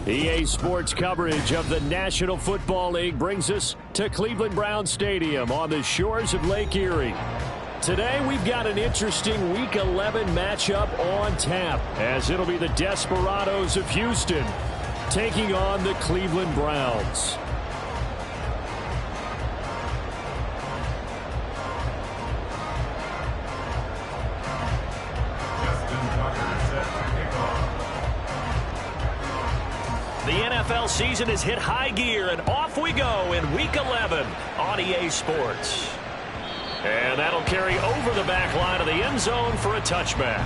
EA Sports coverage of the National Football League brings us to Cleveland Browns Stadium on the shores of Lake Erie. Today we've got an interesting Week 11 matchup on tap, as it'll be the Desperados of Houston taking on the Cleveland Browns. The NFL season has hit high gear, and off we go in Week 11 on EA Sports. And that'll carry over the back line of the end zone for a touchback.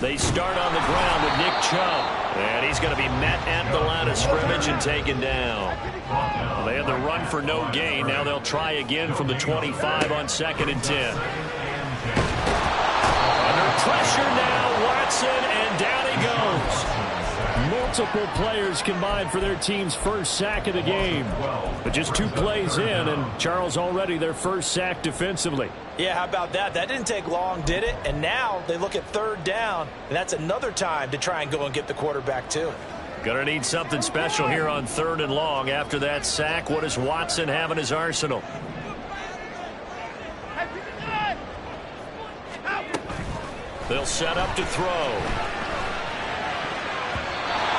They start on the ground with Nick Chubb, and he's going to be met at the line of scrimmage and taken down. Well, they had the run for no gain. Now they'll try again from the 25 on 2nd and 10. Under pressure now, Watson, and down he goes. Multiple players combined for their team's first sack of the game. But just 2 plays in, and Charles already their first sack defensively. Yeah, how about that? That didn't take long, did it? And now they look at 3rd down, and that's another time to try and go and get the quarterback too. Gonna need something special here on 3rd and long. After that sack, what does Watson have in his arsenal? They'll set up to throw.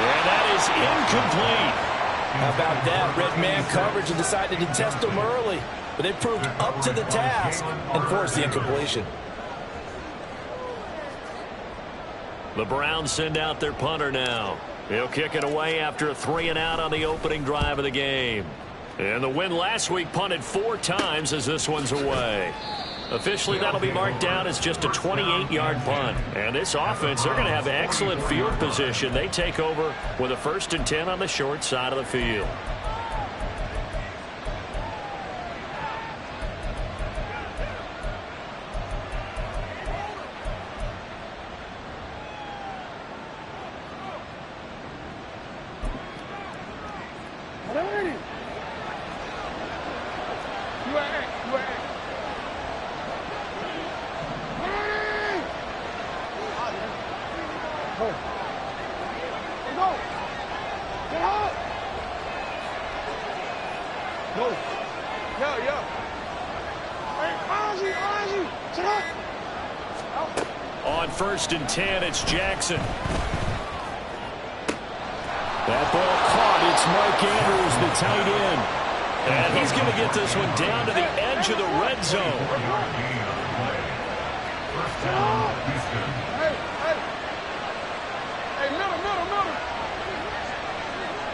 And that is incomplete. How about that? Red man coverage and decided to test them early. But they proved up to the task and forced the incompletion. The Browns send out their punter now. He'll kick it away after a 3-and-out on the opening drive of the game. And the win last week punted 4 times as this one's away. Officially, that'll be marked down as just a 28-yard punt. And this offense, they're going to have excellent field position. They take over with a 1st and 10 on the short side of the field. On 1st and 10, it's Jackson. That ball caught. It's Mike Andrews, the tight end. And he's going to get this one down to the edge of the red zone. Hey, middle.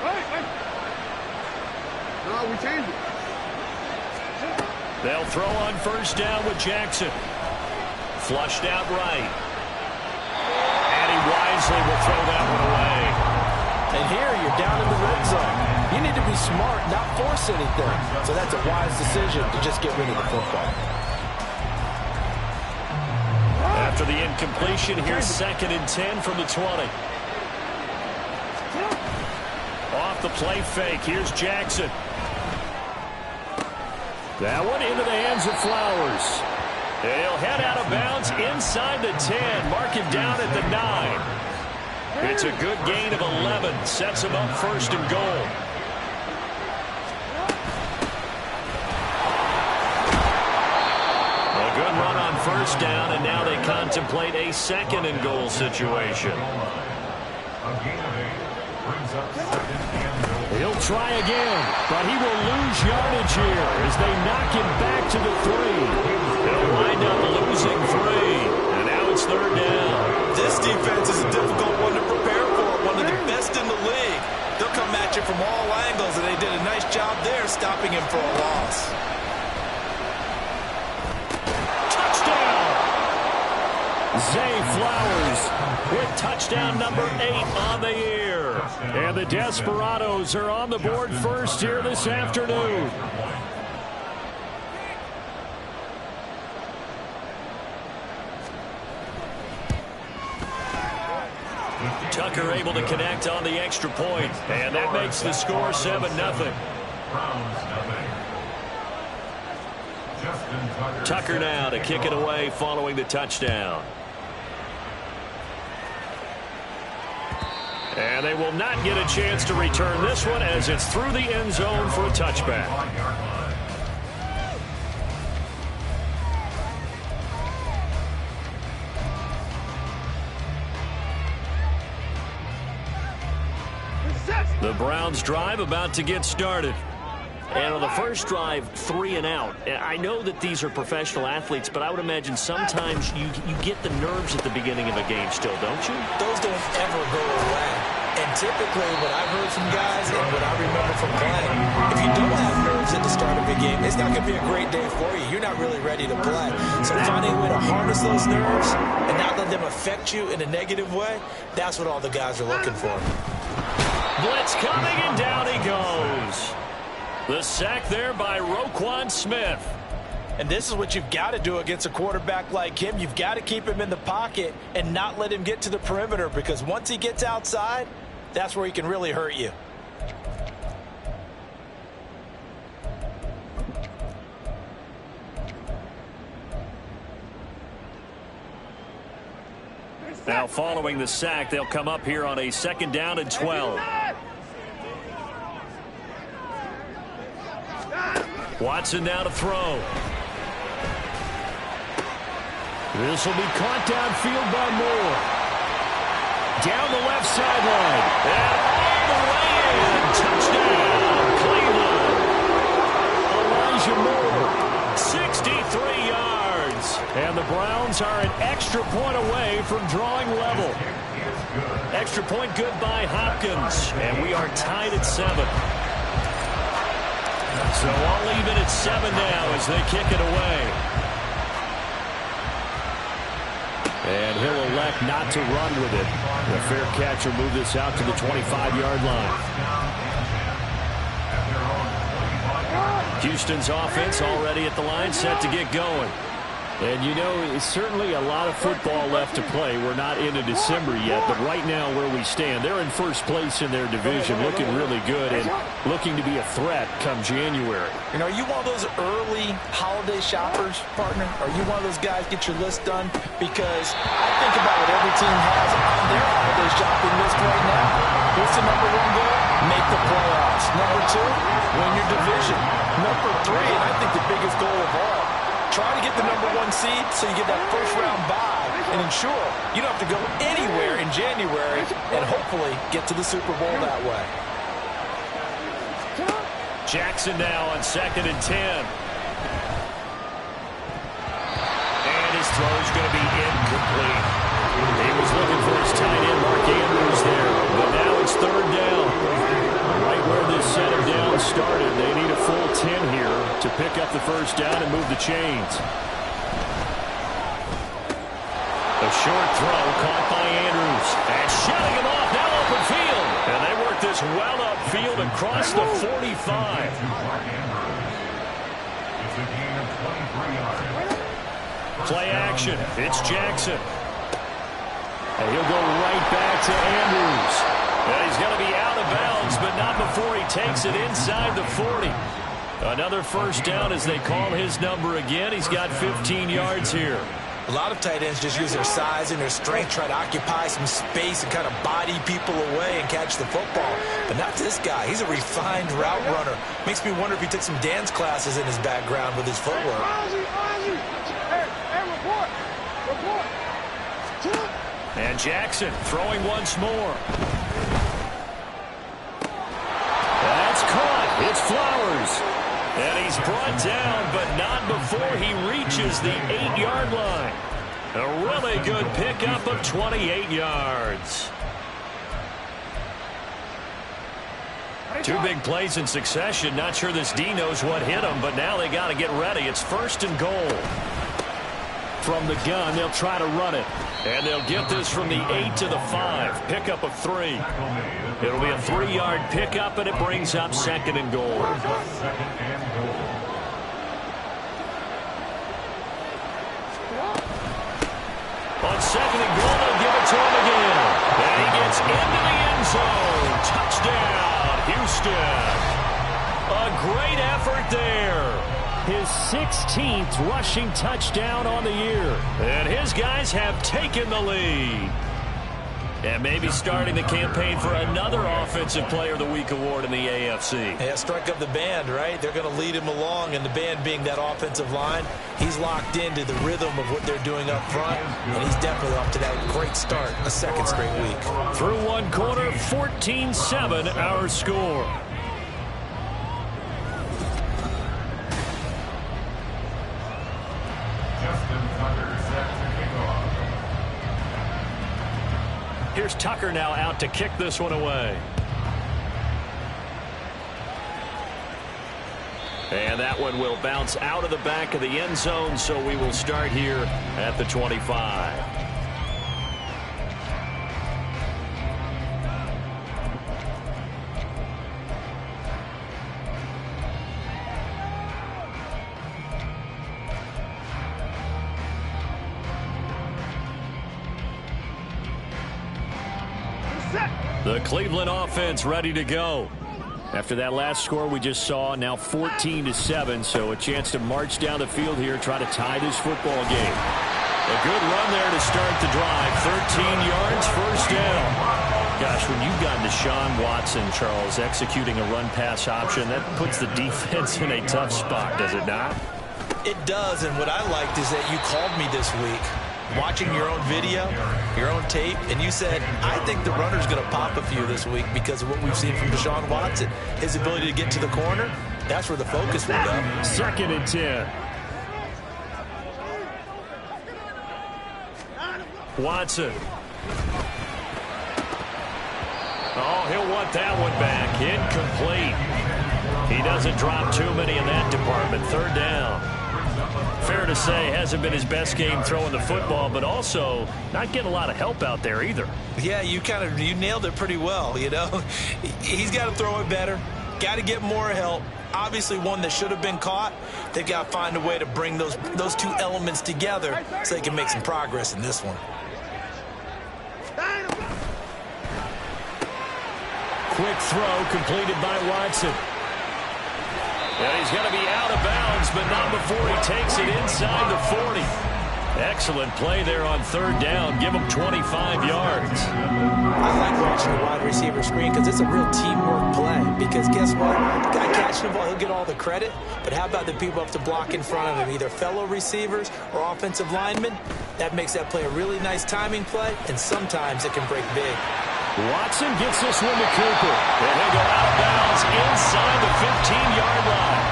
Hey. No, we changed it. They'll throw on 1st down with Jackson. Flushed out right. And he wisely will throw that one away. And here you're down in the red zone. You need to be smart, not force anything. So that's a wise decision to just get rid of the football. After the incompletion, here's 2nd and 10 from the 20. Off the play fake, here's Jackson. That one into the hands of Flowers. And he'll head out of bounds inside the 10, mark him down at the 9. It's a good gain of 11, sets him up 1st and goal. A good run on 1st down, and now they contemplate a 2nd and goal situation. He'll try again, but he will lose yardage here as they knock him back to the 3. They'll wind up losing 3, and now it's 3rd down. This defense is a difficult one to prepare for, one of the best in the league. They'll come at you from all angles, and they did a nice job there stopping him for a loss. Touchdown! Zay Flowers with touchdown number 8 on the year. And the Desperados are on the board first here this afternoon. Tucker able to connect on the extra point, and that makes the score 7-0. Tucker now to kick it away following the touchdown. And they will not get a chance to return this one as it's through the end zone for a touchback. The Browns drive about to get started. And on the first drive, 3 and out. I know that these are professional athletes, but I would imagine sometimes you get the nerves at the beginning of a game still, don't you? Those don't ever go away. And typically what I've heard from guys and what I remember from playing, if you don't have nerves at the start of a game, it's not going to be a great day for you. You're not really ready to play. So finding a way to harness those nerves and not let them affect you in a negative way, that's what all the guys are looking for. Blitz coming, and down he goes. The sack there by Roquan Smith. And this is what you've got to do against a quarterback like him. You've got to keep him in the pocket and not let him get to the perimeter, because once he gets outside, that's where he can really hurt you. Now following the sack, they'll come up here on a 2nd down and 12. Watson now to throw. This will be caught downfield by Moore. Down the left sideline. And all the way in. Touchdown, Cleveland. Elijah Moore, 63 yards. And the Browns are an extra point away from drawing level. Extra point good by Hopkins. And we are tied at 7. So all even at 7 now as they kick it away. And he'll elect not to run with it. The fair catch will move this out to the 25-yard line. Houston's offense already at the line, set to get going. And, you know, it's certainly a lot of football left to play. We're not into December yet, but right now where we stand, they're in first place in their division, looking really good and looking to be a threat come January. You know, are you one of those early holiday shoppers, partner? Are you one of those guys get your list done? Because I think about what every team has on their holiday shopping list right now. What's the number 1 goal? Make the playoffs. Number 2, win your division. Number 3, and I think the biggest goal of all, try to get the number 1 seed so you get that first-round bye and ensure you don't have to go anywhere in January and hopefully get to the Super Bowl that way. Jackson now on 2nd and 10. And his throw's going to be incomplete. He was looking for his tight end, Mark Andrews, there. But now it's 3rd down. Right where this set of downs started, they need a full 10 here to pick up the first down and move the chains. A short throw caught by Andrews. And shutting him off, now open field. And they work this well upfield across the 45. Play action. It's Jackson. And he'll go right back to Andrews. And he's going to be out of bounds, but not before he takes it inside the 40. Another first down as they call his number again. He's got 15 yards here. A lot of tight ends just use their size and their strength, try to occupy some space and kind of body people away and catch the football. But not this guy. He's a refined route runner. Makes me wonder if he took some dance classes in his background with his footwork. And Jackson throwing once more. That's caught. It's Flowers. And he's brought down, but not before he reaches the 8-yard line. A really good pickup of 28 yards. Two big plays in succession. Not sure this D knows what hit him, but now they got to get ready. It's 1st and goal. From the gun, they'll try to run it. And they'll get this from the 8 to the 5. Pickup of 3. It'll be a 3-yard pickup, and it brings up 2nd and goal. On 2nd and goal, they'll give it to him again. And he gets zone. Touchdown, Houston. A great effort there. His 16th rushing touchdown on the year. And his guys have taken the lead. And maybe starting the campaign for another Offensive Player of the Week award in the AFC. Yeah, strike up the band, right? They're going to lead him along, and the band being that offensive line, he's locked into the rhythm of what they're doing up front, and he's definitely off to that great start, a second straight week. Through one quarter, 14-7 our score. Here's Tucker now out to kick this one away. And that one will bounce out of the back of the end zone, so we will start here at the 25. The Cleveland offense ready to go. After that last score we just saw, now 14-7, so a chance to march down the field here, try to tie this football game. A good run there to start the drive. 13 yards, first down. Gosh, when you've got Deshaun Watson, Charles, executing a run-pass option, that puts the defense in a tough spot, does it not? It does, and what I liked is that you called me this week, watching your own video, your own tape, and you said, I think the runner's going to pop a few this week because of what we've seen from Deshaun Watson. His ability to get to the corner, that's where the focus will go. 2nd and 10. Watson. Oh, he'll want that one back. Incomplete. He doesn't drop too many in that department. 3rd down. Fair to say, hasn't been his best game throwing the football, but also not getting a lot of help out there either. Yeah, you nailed it pretty well, you know. He's got to throw it better, got to get more help. Obviously one that should have been caught. They've got to find a way to bring those two elements together so they can make some progress in this one. Quick throw completed by Watson. And he's going to be out of bounds, but not before he takes it inside the 40. Excellent play there on 3rd down. Give him 25 yards. I like watching the wide receiver screen because it's a real teamwork play. Because guess what? The guy catching the ball, he'll get all the credit. But how about the people up to block in front of him, either fellow receivers or offensive linemen? That makes that play a really nice timing play, and sometimes it can break big. Watson gets this one to Cooper. And they go out of bounds inside the 15-yard line.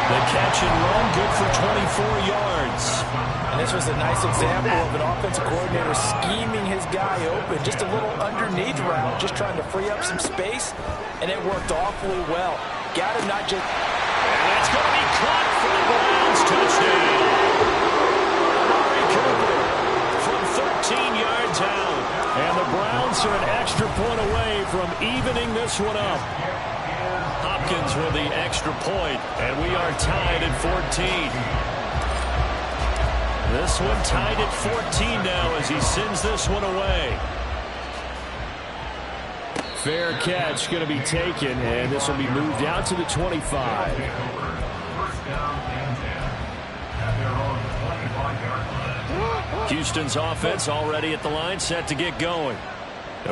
The catch and run, good for 24 yards. And this was a nice example of an offensive coordinator scheming his guy open. Just a little underneath route, just trying to free up some space. And it worked awfully well. Got him not just... And it's going to be caught for the Browns. Touchdown. Amari Cooper from 13 yards out. And the Browns are an extra point away from evening this one up. Hopkins with the extra point, and we are tied at 14. This one tied at 14 now as he sends this one away. Fair catch going to be taken, and this will be moved out to the 25. Houston's offense already at the line, set to get going.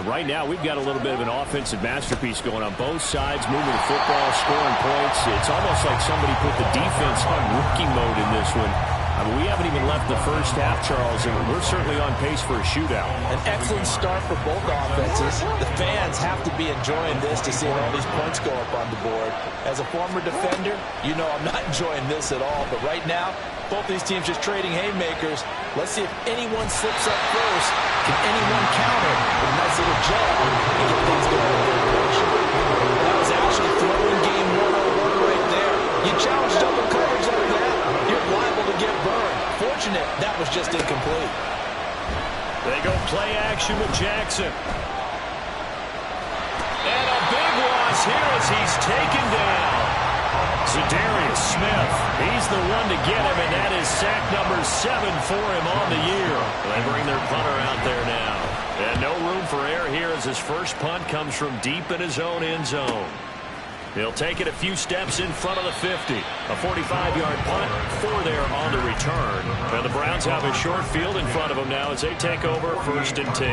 Right now, we've got a little bit of an offensive masterpiece going on both sides, moving the football, scoring points. It's almost like somebody put the defense on rookie mode in this one. I mean, we haven't even left the first half, Charles, and we're certainly on pace for a shootout. An excellent start for both offenses. The fans have to be enjoying this to see all these points go up on the board. As a former defender, you know I'm not enjoying this at all. But right now, both these teams just trading haymakers. Let's see if anyone slips up first. Can anyone counter with a nice little jab and get things going in their direction? That was actually throwing game 101 right there. You challenge double coverage like that, you're liable to get burned. Fortunate, that was just incomplete. They go play action with Jackson. And a big loss here as he's taken down. Zadarius Smith, he's the one to get him, and that is sack number 7 for him on the year. They bring their punter out there now. And no room for error here as his first punt comes from deep in his own end zone. He'll take it a few steps in front of the 50. A 45-yard punt, 4 there on the return. And the Browns have a short field in front of them now as they take over 1st and 10.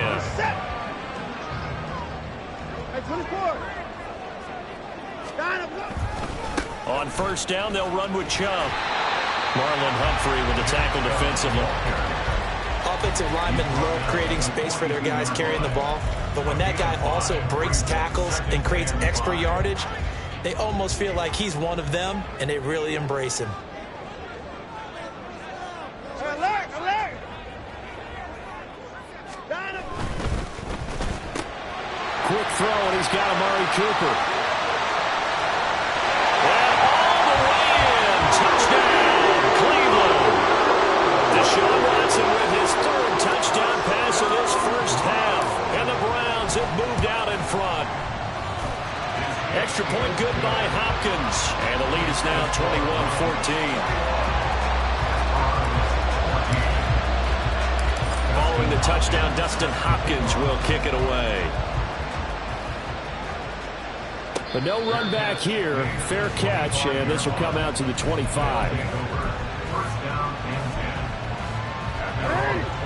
On 1st down, they'll run with Chubb. Marlon Humphrey with the tackle defensively. Offensive linemen love creating space for their guys carrying the ball. But when that guy also breaks tackles and creates extra yardage, they almost feel like he's one of them, and they really embrace him. Quick throw, and he's got Amari Cooper. And all the way in. Touchdown, Cleveland. Deshaun Watson with his 3rd touchdown pass of this first half. And the Browns have moved out in front. Extra point good by Hopkins. And the lead is now 21-14. Following the touchdown, Dustin Hopkins will kick it away. But no run back here. Fair catch, and this will come out to the 25.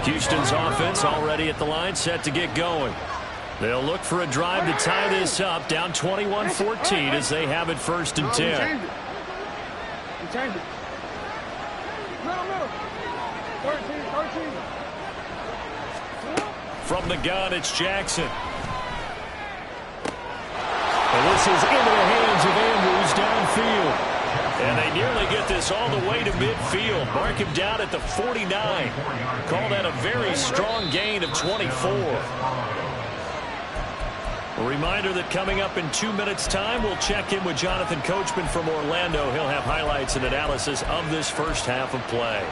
Houston's offense already at the line, set to get going. They'll look for a drive to tie this up, down 21-14 as they have it 1st and 10. From the gun, it's Jackson. And this is into the hands of Andrews downfield. And they nearly get this all the way to midfield. Mark him down at the 49. Call that a very strong gain of 24. A reminder that coming up in 2 minutes' time, we'll check in with Jonathan Coachman from Orlando. He'll have highlights and analysis of this first half of play.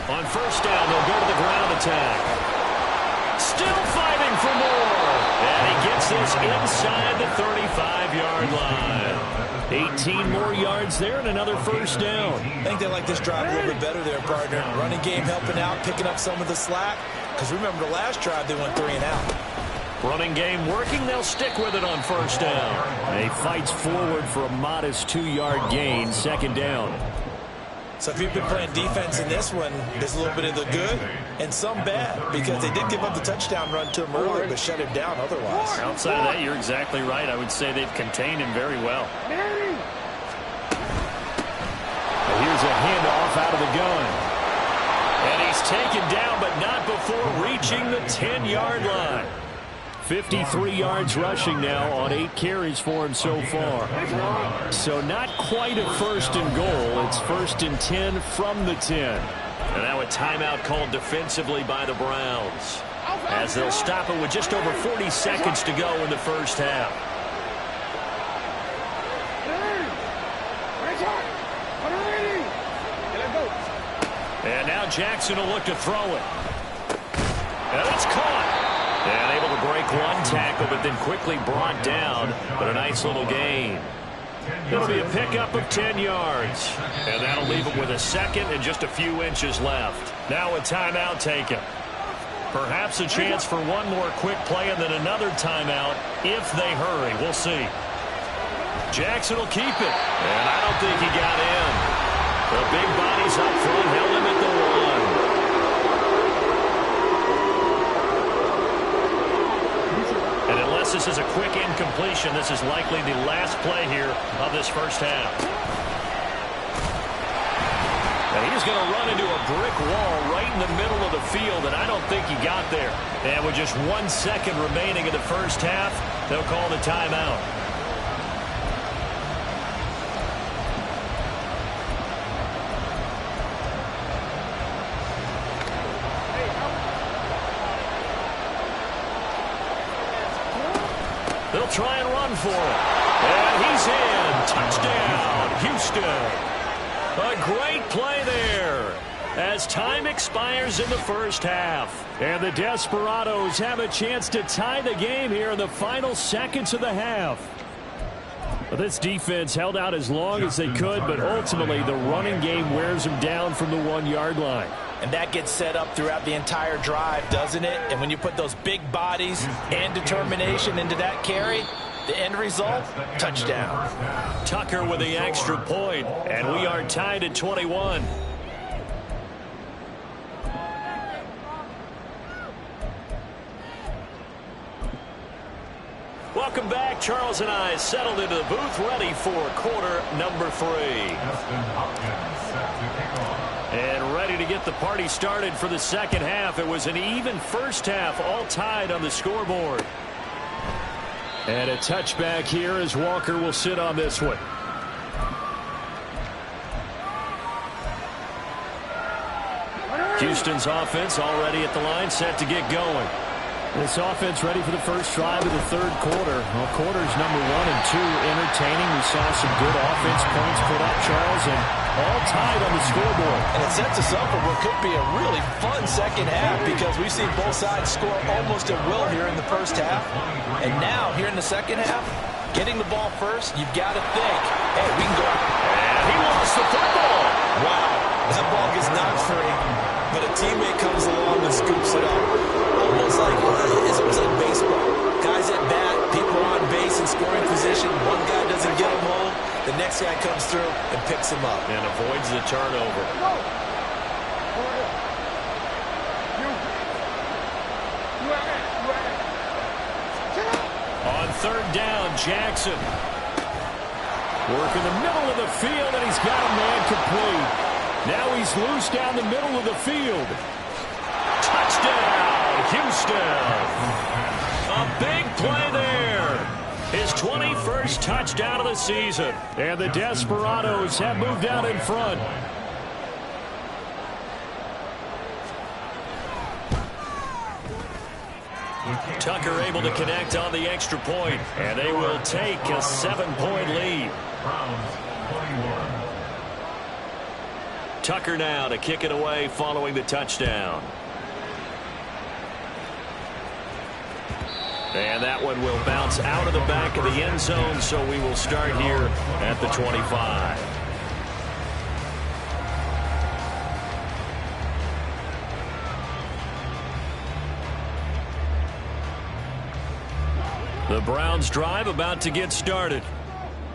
On 1st down, they'll go to the ground attack. Still fighting for more. And he gets this inside the 35-yard line. 18 more yards there and another 1st down. I think they like this drive a little bit better there, partner. Running game helping out, picking up some of the slack. Because remember the last drive, they went 3 and out. Running game working. They'll stick with it on 1st down. And he fights forward for a modest 2-yard gain, 2nd down. So if you've been playing defense in this one, there's a little bit of the good and some bad, because they did give up the touchdown run to him earlier, but shut him down otherwise. Outside of that, you're exactly right. I would say they've contained him very well. Here's a handoff out of the gun. And he's taken down, but not before reaching the 10-yard line. 53 yards rushing now on 8 carries for him so far. So not quite a 1st and goal. It's 1st and 10 from the 10. And now a timeout called defensively by the Browns, as they'll stop it with just over 40 seconds to go in the first half. And now Jackson will look to throw it. And it's caught. And able to break one tackle, but then quickly brought down. But a nice little gain. It'll be a pickup of 10 yards. And that'll leave him with a 2nd and just a few inches left. Now a timeout taken. Perhaps a chance for one more quick play and then another timeout if they hurry. We'll see. Jackson will keep it. And I don't think he got in. The big bodies up front held him at the 1. And unless this is a quick incompletion, this is likely the last play here of this first half. And he's going to run into a brick wall right in the middle of the field, and I don't think he got there. And with just 1 second remaining in the first half, they'll call the timeout. They'll try and run for it. And he's in. Touchdown, Houston. A great play there as time expires in the first half. And the Desperados have a chance to tie the game here in the final seconds of the half. This defense held out as long as they could, but ultimately the running game wears them down from the 1-yard line. And that gets set up throughout the entire drive, doesn't it? And when you put those big bodies and determination into that carry, the end result, touchdown. Tucker with the extra point, and we are tied at 21. Welcome back. Charles and I settled into the booth, ready for quarter number 3. And ready to get the party started for the second half. It was an even first half, all tied on the scoreboard. And a touchback here as Walker will sit on this one. Houston's offense already at the line, set to get going. This offense ready for the first drive of the third quarter. Well, quarters number 1 and 2 entertaining. We saw some good offense points put up, Charles, and all tied on the scoreboard. And it sets us up for what could be a really fun second half because we've seen both sides score almost at will here in the first half. And now, here in the second half, getting the ball first, you've got to think, hey, we can go out. And he lost the football. Wow, that ball gets knocked free, but a teammate comes along and scoops it up. Almost like, it's almost like baseball. Guys at bat, people on base in scoring position. One guy doesn't get him home. The next guy comes through and picks him up. And avoids the turnover. On third down, Jackson. Working the middle of the field, and he's got a man complete. Now he's loose down the middle of the field. Touchdown, Houston. A big play there. His 21st touchdown of the season. And the Desperados have moved out in front. Tucker able to connect on the extra point, and they will take a 7-point lead. Tucker now to kick it away following the touchdown. And that one will bounce out of the back of the end zone, so we will start here at the 25. The Browns drive about to get started.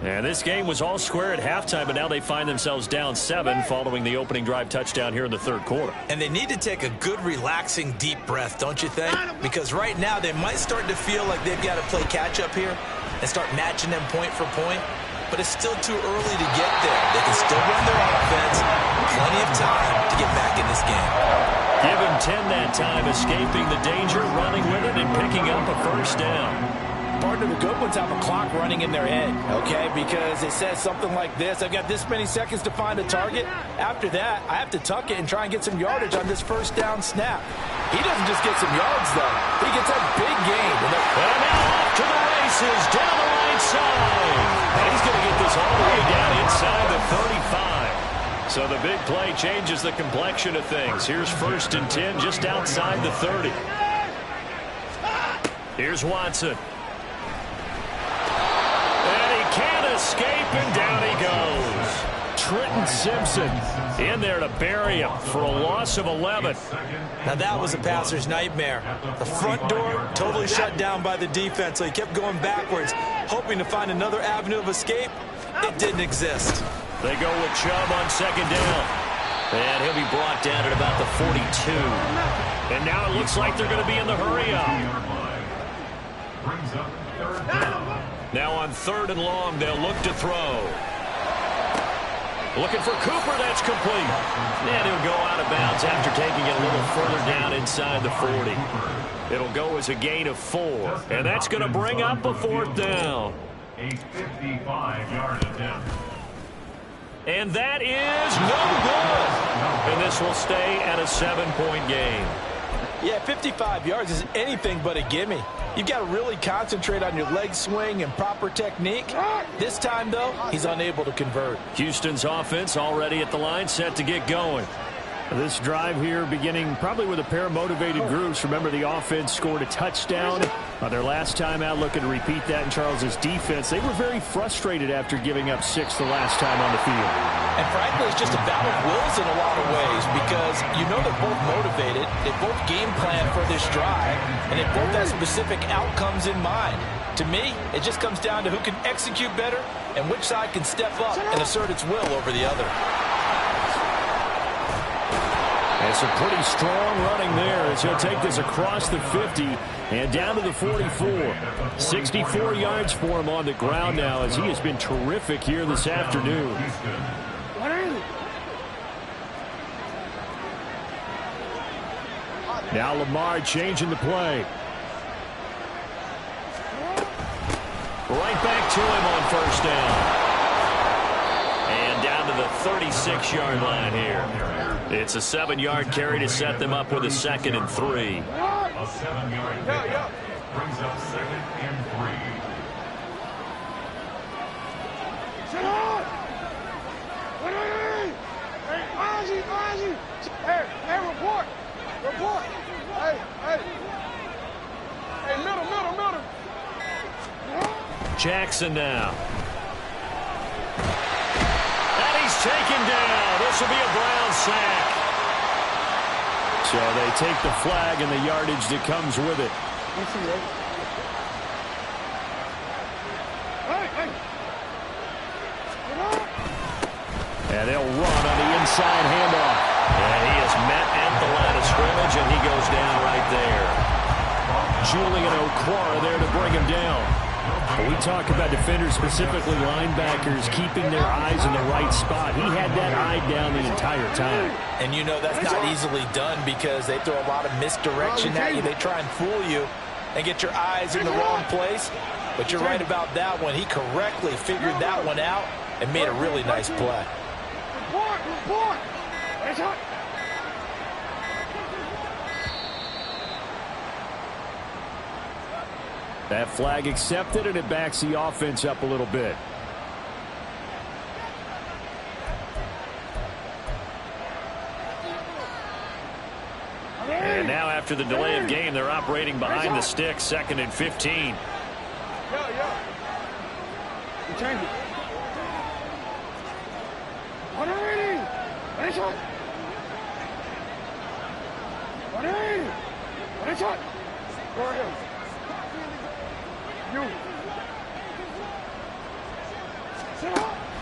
And this game was all square at halftime, but now they find themselves down 7 following the opening drive touchdown here in the third quarter. And they need to take a good, relaxing, deep breath, don't you think? Because right now they might start to feel like they've got to play catch-up here and start matching them point for point. But it's still too early to get there. They can still run their offense. Plenty of time to get back in this game. Give him 10 that time, escaping the danger, running with it, and picking up a first down. Partner, the good ones have a clock running in their head, okay? Because it says something like this: I've got this many seconds to find a target. After that, I have to tuck it and try and get some yardage on this first down snap. He doesn't just get some yards, though. He gets a big gain. And now off to the races, down the right side. And he's going to get this all the way down inside the 35. So the big play changes the complexion of things. Here's 1st and 10 just outside the 30. Here's Watson. Can't escape, and down he goes. Trenton Simpson in there to bury him for a loss of 11. Now that was a passer's nightmare. The front door totally shut down by the defense, so he kept going backwards, hoping to find another avenue of escape. It didn't exist. They go with Chubb on 2nd down. And he'll be brought down at about the 42. And now it looks like they're going to be in the hurry-up. Now on 3rd and long, they'll look to throw. Looking for Cooper, that's complete. And he'll go out of bounds after taking it a little further down inside the 40. It'll go as a gain of 4. And that's going to bring up a 4th down. A 55-yard attempt. And that is no good. And this will stay at a 7-point game. Yeah, 55 yards is anything but a gimme. You've got to really concentrate on your leg swing and proper technique. This time, though, he's unable to convert. Houston's offense already at the line, set to get going. This drive here beginning probably with a pair of motivated groups. Remember, the offense scored a touchdown Their last time out, looking to repeat that in Charles's defense. They were very frustrated after giving up 6 the last time on the field. And frankly, it's just a battle of wills in a lot of ways because you know they're both motivated. They both game plan for this drive, and they both have specific outcomes in mind. To me, it just comes down to who can execute better and which side can step up and assert its will over the other. It's a pretty strong running there as he'll take this across the 50 and down to the 44. 64 yards for him on the ground now as he has been terrific here this afternoon. Now Lamar changing the play. Right back to him on first down. And down to the 36-yard line here. It's a 7-yard carry to set them up with a 2nd and 3. A 7-yard pickup brings up 2nd and 3. Hey, report. Report. Hey. Hey, middle. Jackson now. And he's taken down. This will be a Brown sack. So they take the flag and the yardage that comes with it. And they'll run on the inside handoff. And he is met at the line of scrimmage, and he goes down right there. Julian Okwara there to bring him down. When we talk about defenders, specifically linebackers, keeping their eyes in the right spot. He had that eye down the entire time. And you know that's not easily done because they throw a lot of misdirection at you. They try and fool you and get your eyes in the wrong place. But you're right about that one. He correctly figured that one out and made a really nice play. Report. That flag accepted, and it backs the offense up a little bit. And now after the delay of game, they're operating behind the stick, 2nd and 15. Yeah. We change it. Go ahead.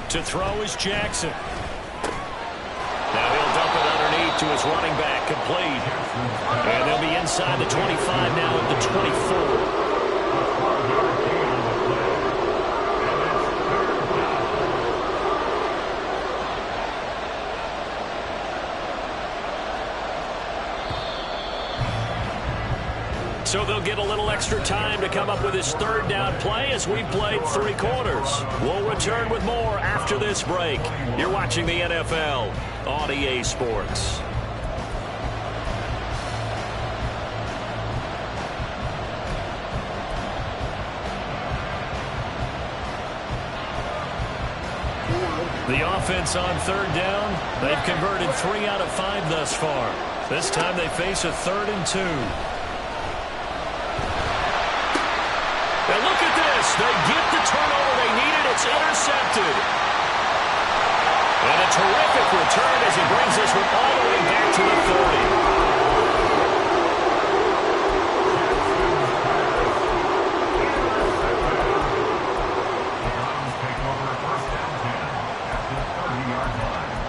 To throw is Jackson. Now he'll dump it underneath to his running back, complete. And they'll be inside the 25 now at the 24. So they'll get a little extra time to come up with his 3rd down play as we played 3 quarters. We'll return with more after this break. You're watching the NFL on EA Sports. The offense on 3rd down, they've converted 3 out of 5 thus far. This time they face a 3rd and 2. And look at this. They get the turnover they needed. It's intercepted. And a terrific return as he brings this one all the way back to the 30. Take over 1st down 10 at the 30-yard line.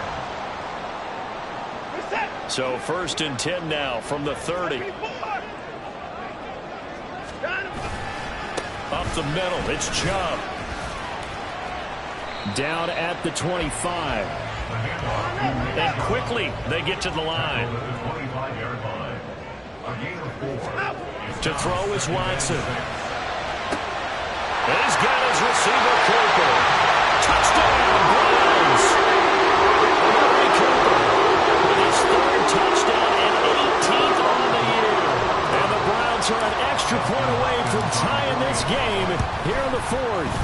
So 1st and 10 now from the 30. Up the middle, it's Chubb. Down at the 25. And quickly, they get to the line. To throw is Watson. And he's got his receiver, Cooper. Touchdown, Browns. Amari Cooper with his 3rd touchdown and 18th on the year. And the Browns are an extra point away from tying this game here in the 4th.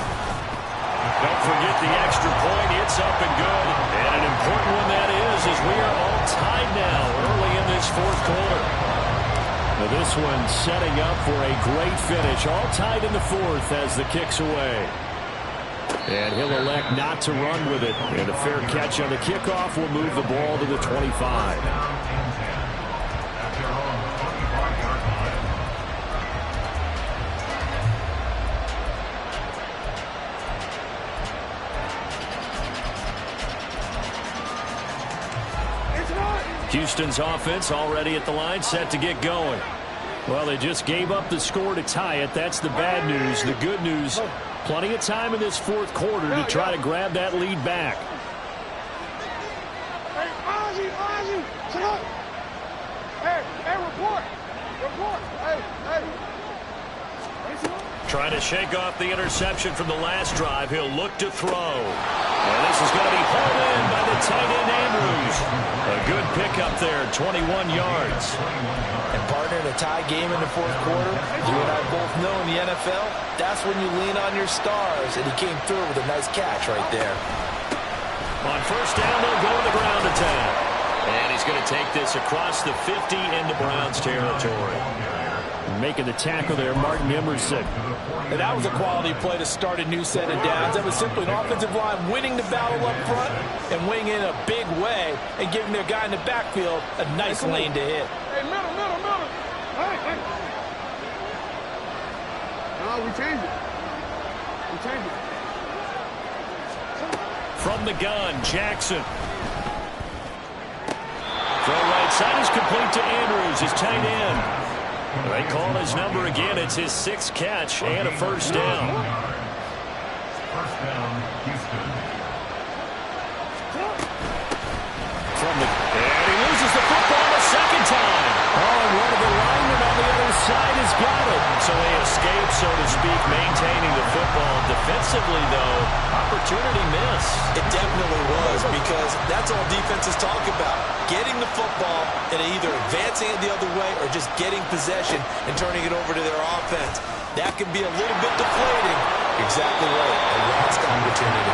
Don't forget the extra point. It's up and good. And an important one that is, as we are all tied now early in this 4th quarter. Now this one setting up for a great finish. All tied in the fourth as the kick's away. And he'll elect not to run with it. And a fair catch on the kickoff will move the ball to the 25. Houston's offense already at the line, set to get going. Well, they just gave up the score to tie it. That's the bad news. The good news, plenty of time in this fourth quarter to try to grab that lead back. Hey, Ozzie, sit up. Hey, report. Hey. Trying to shake off the interception from the last drive. He'll look to throw. And this is going to be pulled in by the tight end, Andrews. A good pickup there, 21 yards. And partner, in a tie game in the fourth quarter, you and I both know in the NFL, that's when you lean on your stars. And he came through with a nice catch right there. On first down, they'll go to the ground attack. And he's going to take this across the 50 into Browns territory. Making the tackle there, Martin Emerson. And that was a quality play to start a new set of downs. That was simply an offensive line winning the battle up front and winning in a big way and giving their guy in the backfield a nice lane to hit. Hey, middle. Hey. No, we changed it. From the gun, Jackson. Throw right side is complete to Andrews, his tight end. They call his number again. It's his 6th catch and a first down. First down, Houston. And he loses the football a second time. Oh, and one of the linemen on the other side has got it. So they escape, so to speak, maintaining the football. Defensively, though, opportunity miss. It definitely was, because that's all defenses talk about. Getting the football and either advancing it the other way or just getting possession and turning it over to their offense. That can be a little bit deflating. Exactly right. A lost opportunity.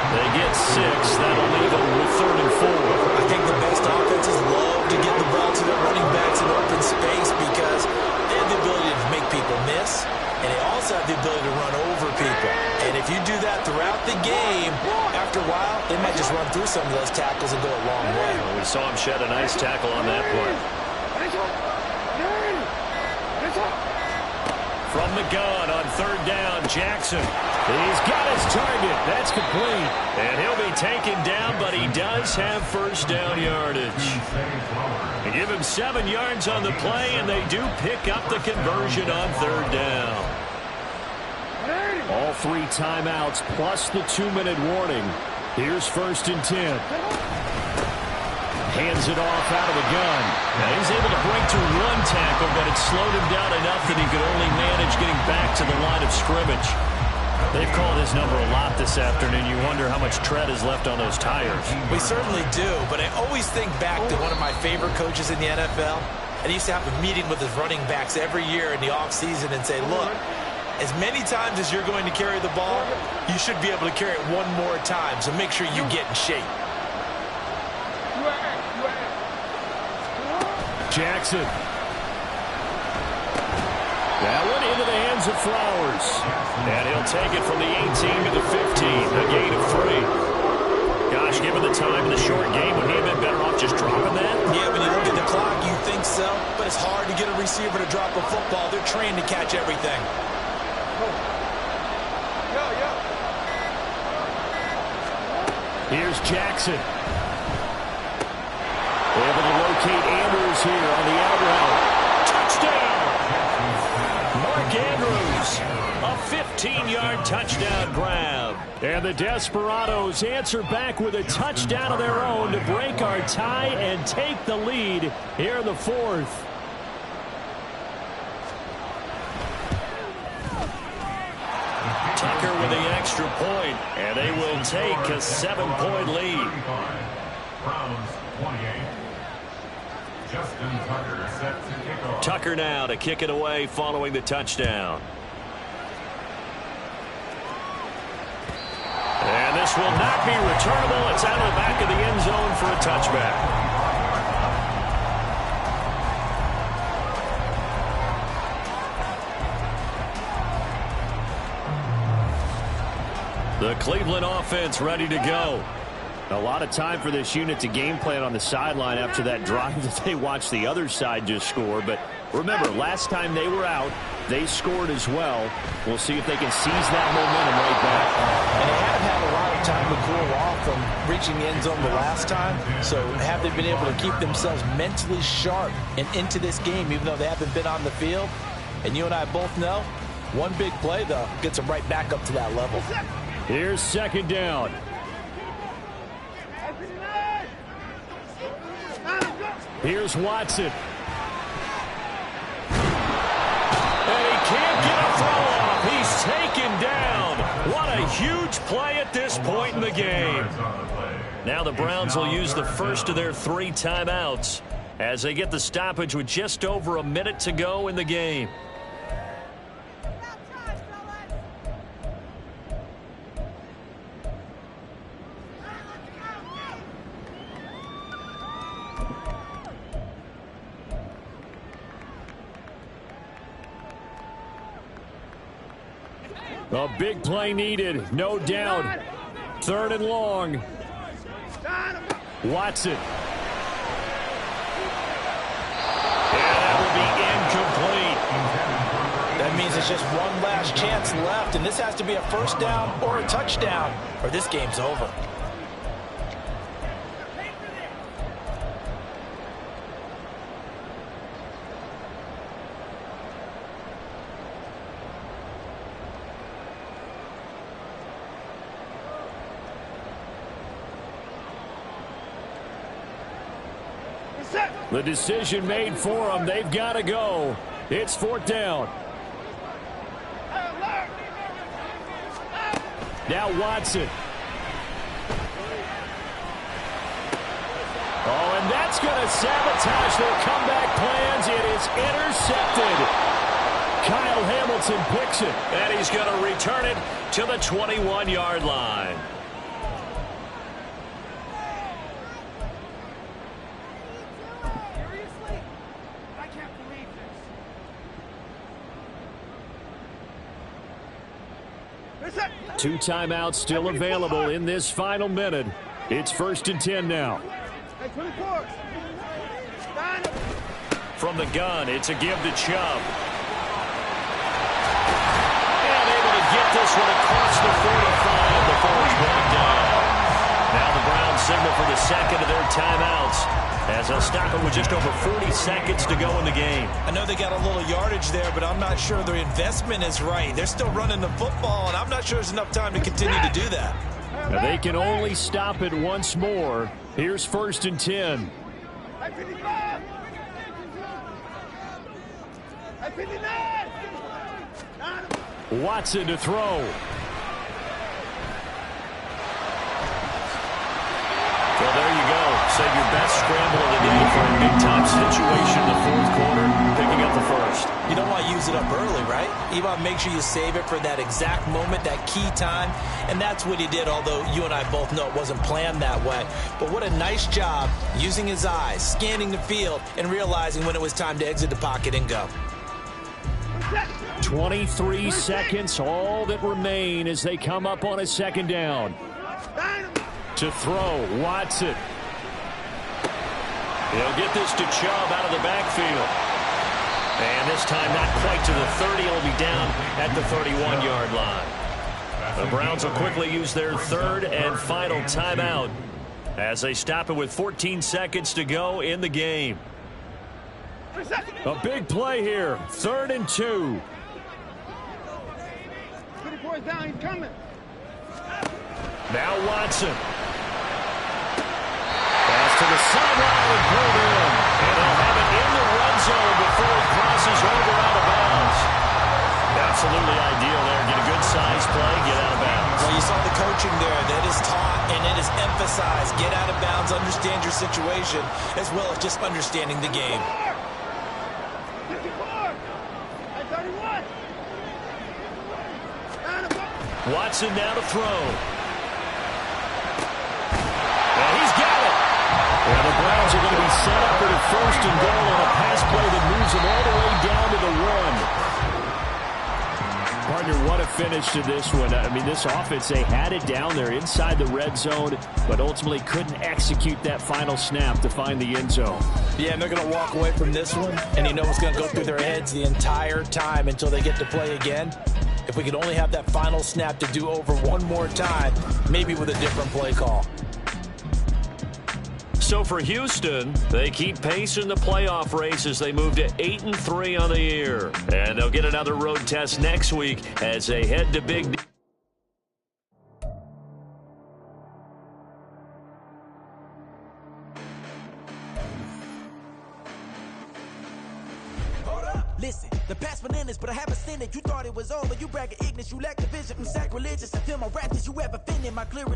They get 6. That'll leave them with 3rd and 4. I think the best offenses love to get the ball to their running backs in open space because they have the ability to make people miss, and they also have the ability to run over people. And if you do that throughout the game, after a while, they might just run through some of those tackles and go a long way. Well, we saw him shed a nice tackle on that play. From the gun on 3rd down, Jackson. He's got his target. That's complete. And he'll be taken down, but he does have first down yardage. They give him 7 yards on the play, and they do pick up the conversion on 3rd down. All 3 timeouts plus the 2-minute warning. Here's 1st and 10. Hands it off out of the gun. Now he's able to break through 1 tackle, but it slowed him down enough that he could only manage getting back to the line of scrimmage. They've called his number a lot this afternoon. You wonder how much tread is left on those tires. We certainly do, but I always think back to one of my favorite coaches in the NFL. And he used to have a meeting with his running backs every year in the offseason and say, look, as many times as you're going to carry the ball, you should be able to carry it 1 more time, so make sure you get in shape. Jackson. That one into the hands of Flowers. And he'll take it from the 18 to the 15. A gain of 3. Gosh, given the time in the short game, would he have been better off just dropping that? Yeah, when you look at the clock, you think so. But it's hard to get a receiver to drop a football. They're trained to catch everything. Here's Jackson. Able to locate Andrews here on the out route. Touchdown! Mark Andrews, a 15-yard touchdown grab. And the Desperados answer back with a touchdown of their own to break our tie and take the lead here in the 4th. Tucker with the extra point, and they will take a 7-point lead. Browns 28. Justin Tucker set to kick off. Tucker now to kick it away following the touchdown. And this will not be returnable. It's out of the back of the end zone for a touchback. The Cleveland offense ready to go. A lot of time for this unit to game plan on the sideline after that drive that they watched the other side just score. But remember, last time they were out, they scored as well. We'll see if they can seize that momentum right back. And they have had a lot of time to cool off from reaching the end zone the last time. So have they been able to keep themselves mentally sharp and into this game, even though they haven't been on the field? And you and I both know, one big play, though, gets them right back up to that level. Here's second down. Here's Watson. And he can't get a throw off. He's taken down. What a huge play at this point in the game. Now the Browns will use the first of their 3 timeouts as they get the stoppage with just over a minute to go in the game. A big play needed, no doubt. 3rd and long. Watson. And that will be incomplete. That means it's just one last chance left, and this has to be a first down or a touchdown, or this game's over. The decision made for them. They've got to go. It's 4th down. Now Watson. Oh, and that's going to sabotage their comeback plans. It is intercepted. Kyle Hamilton picks it. And he's going to return it to the 21-yard line. Two timeouts still available in this final minute. It's 1st and 10 now. From the gun, it's a give to Chubb. And able to get this one across the 45 before it's brought down. Now the Browns signal for the second of their timeouts as they'll stop it with just over 40 seconds to go in the game. I know they got a little yardage there, but I'm not sure their investment is right. They're still running the football, and I'm not sure there's enough time to continue to do that. Now they can only stop it once more. Here's 1st and 10. Watson to throw. Well, there you go. Save your best scramble of the day for a big-time situation in the 4th quarter, picking up the first. You don't want to use it up early, right? You want to make sure you save it for that exact moment, that key time, and that's what he did, although you and I both know it wasn't planned that way. But what a nice job using his eyes, scanning the field, and realizing when it was time to exit the pocket and go. 23 seconds, all that remain as they come up on a 2nd down. To throw, Watson. He'll get this to Chubb out of the backfield. And this time not quite to the 30. It'll be down at the 31-yard line. The Browns will quickly use their 3rd and final timeout as they stop it with 14 seconds to go in the game. A big play here. 3rd and 2. 24 is down. He's coming. Now Watson. Pass to the sideline and pulled in. And they'll have it in the red zone before it crosses over out of bounds. Absolutely ideal there. Get a good size play, get out of bounds. Well, you saw the coaching there. That is taught and it is emphasized. Get out of bounds, understand your situation, as well as just understanding the game. 54. 31. Watson now to throw. And he's got it. And the Browns are going to be set up for the 1st and goal on a pass play that moves them all the way down to the 1. Partner, what a finish to this one. I mean, this offense, they had it down there inside the red zone, but ultimately couldn't execute that final snap to find the end zone. Yeah, and they're going to walk away from this one, and you know what's going to go through their heads the entire time until they get to play again. If we could only have that final snap to do over one more time, maybe with a different play call. So for Houston, they keep pace in the playoff race as they move to 8-3 on the year. And they'll get another road test next week as they head to Big D. Listen, the past bananas, but I haven't seen it. You thought it was over. You bragging ignorance, you lack the vision. I'm sacrilegious. I feel my rap. Did you ever finish my clear?